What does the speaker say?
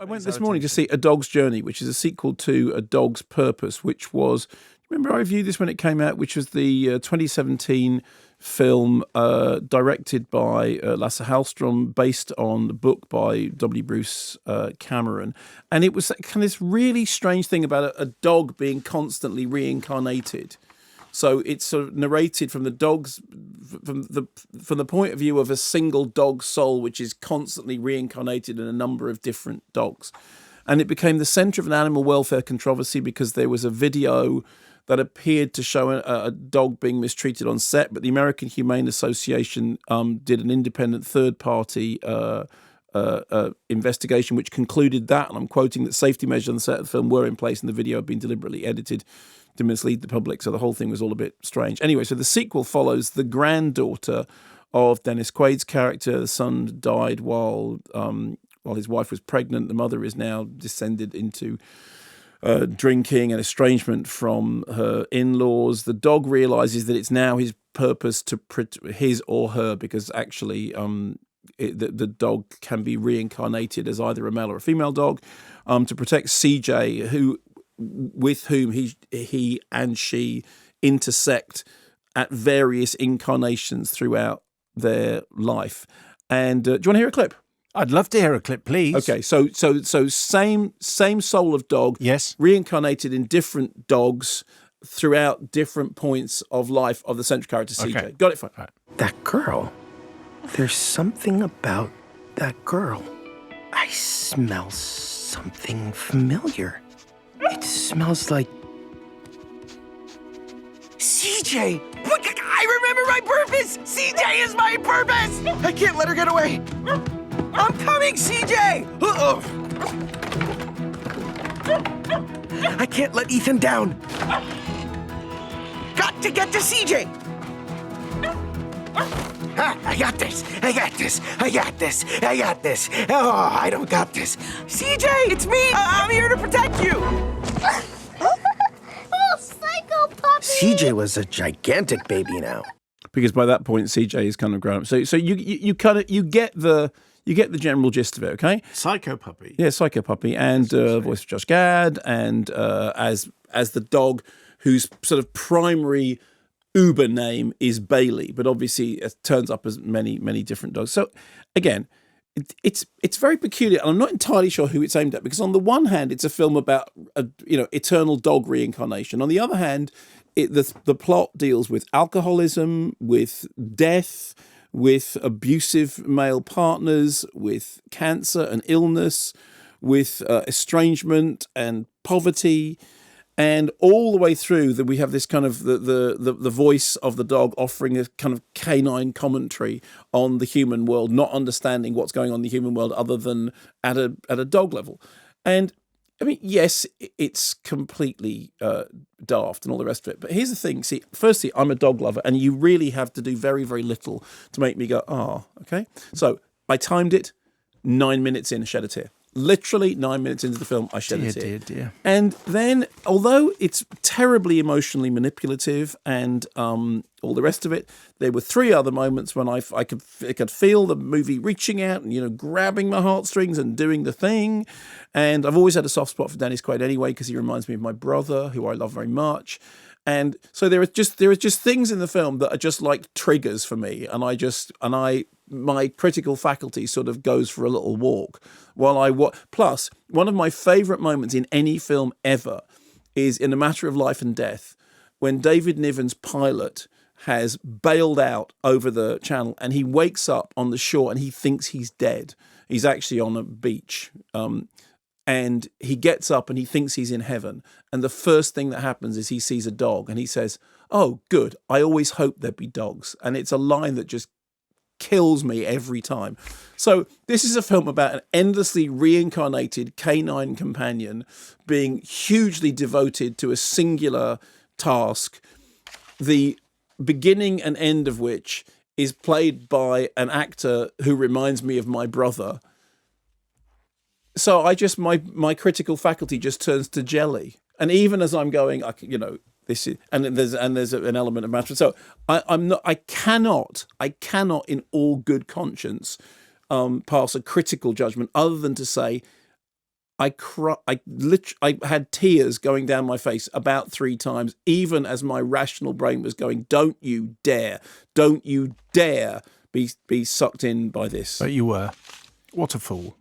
I went this morning to see A Dog's Journey, which is a sequel to A Dog's Purpose, which was, remember I reviewed this when it came out, which was the 2017 film directed by Lasse Hallström, based on the book by W. Bruce Cameron. And it was kind of this really strange thing about a dog being constantly reincarnated. So it's sort of narrated from the point of view of a single dog's soul, which is constantly reincarnated in a number of different dogs. And it became the centre of an animal welfare controversy because there was a video that appeared to show a dog being mistreated on set, but the American Humane Association did an independent third-party investigation which concluded that, and I'm quoting, that safety measures on the set of the film were in place and the video had been deliberately edited to mislead the public, so the whole thing was all a bit strange. Anyway, so the sequel follows the granddaughter of Dennis Quaid's character. The son died while his wife was pregnant. The mother is now descended into drinking and estrangement from her in-laws. The dog realizes that it's now his purpose to his or her, because actually the dog can be reincarnated as either a male or a female dog, to protect CJ, with whom he and she intersect at various incarnations throughout their life. And do you want to hear a clip? I'd love to hear a clip, please. Okay, so same soul of dog, yes, reincarnated in different dogs throughout different points of life of the central character CJ. Okay. Got it? Fine. Right. That girl. There's something about that girl. I smell something familiar. It smells like CJ. I remember my purpose. CJ is my purpose. I can't let her get away. I'm coming, CJ. Uh-oh. I can't let Ethan down. Got to get to CJ. I got this. I got this. I got this. I got this. Oh, I don't got this. CJ, it's me. I'm here to protect you. Oh, psycho puppy! CJ was a gigantic baby now. Because by that point CJ is kind of grown up. So you get the general gist of it, okay? Psycho puppy. Yeah, Psycho Puppy, and voice of Josh Gad, and as the dog whose sort of primary Uber name is Bailey, but obviously it turns up as many different dogs. So again, it's very peculiar, and I'm not entirely sure who it's aimed at, because on the one hand it's a film about eternal dog reincarnation. On the other hand, the plot deals with alcoholism, with death, with abusive male partners, with cancer and illness, with estrangement and poverty. And all the way through that, we have this kind of the voice of the dog offering a kind of canine commentary on the human world, not understanding what's going on in the human world other than at a dog level. And I mean, yes, it's completely daft and all the rest of it. But here's the thing. See, firstly, I'm a dog lover, and you really have to do very, very little to make me go, okay? So I timed it, 9 minutes in, shed a tear. Literally 9 minutes into the film, I shed a tear. Dear. And then, although it's terribly emotionally manipulative and all the rest of it, there were 3 other moments when I could feel the movie reaching out and grabbing my heartstrings and doing the thing. And I've always had a soft spot for Dennis Quaid anyway, because he reminds me of my brother, who I love very much. And so there are just things in the film that are just like triggers for me, and my critical faculty sort of goes for a little walk while I watch. Plus, one of my favourite moments in any film ever is in A Matter of Life and Death, when David Niven's pilot has bailed out over the channel and he wakes up on the shore and he thinks he's dead. He's actually on a beach. And he gets up and he thinks he's in heaven. And the first thing that happens is he sees a dog and he says, "Oh, good. I always hoped there'd be dogs." And it's a line that just kills me every time. So this is a film about an endlessly reincarnated canine companion being hugely devoted to a singular task, the beginning and end of which is played by an actor who reminds me of my brother. So my critical faculty just turns to jelly, and even as I'm going, this is, and there's an element of matter. So I cannot in all good conscience pass a critical judgment other than to say I had tears going down my face about 3 times, even as my rational brain was going, don't you dare be sucked in by this. But you were. What a fool.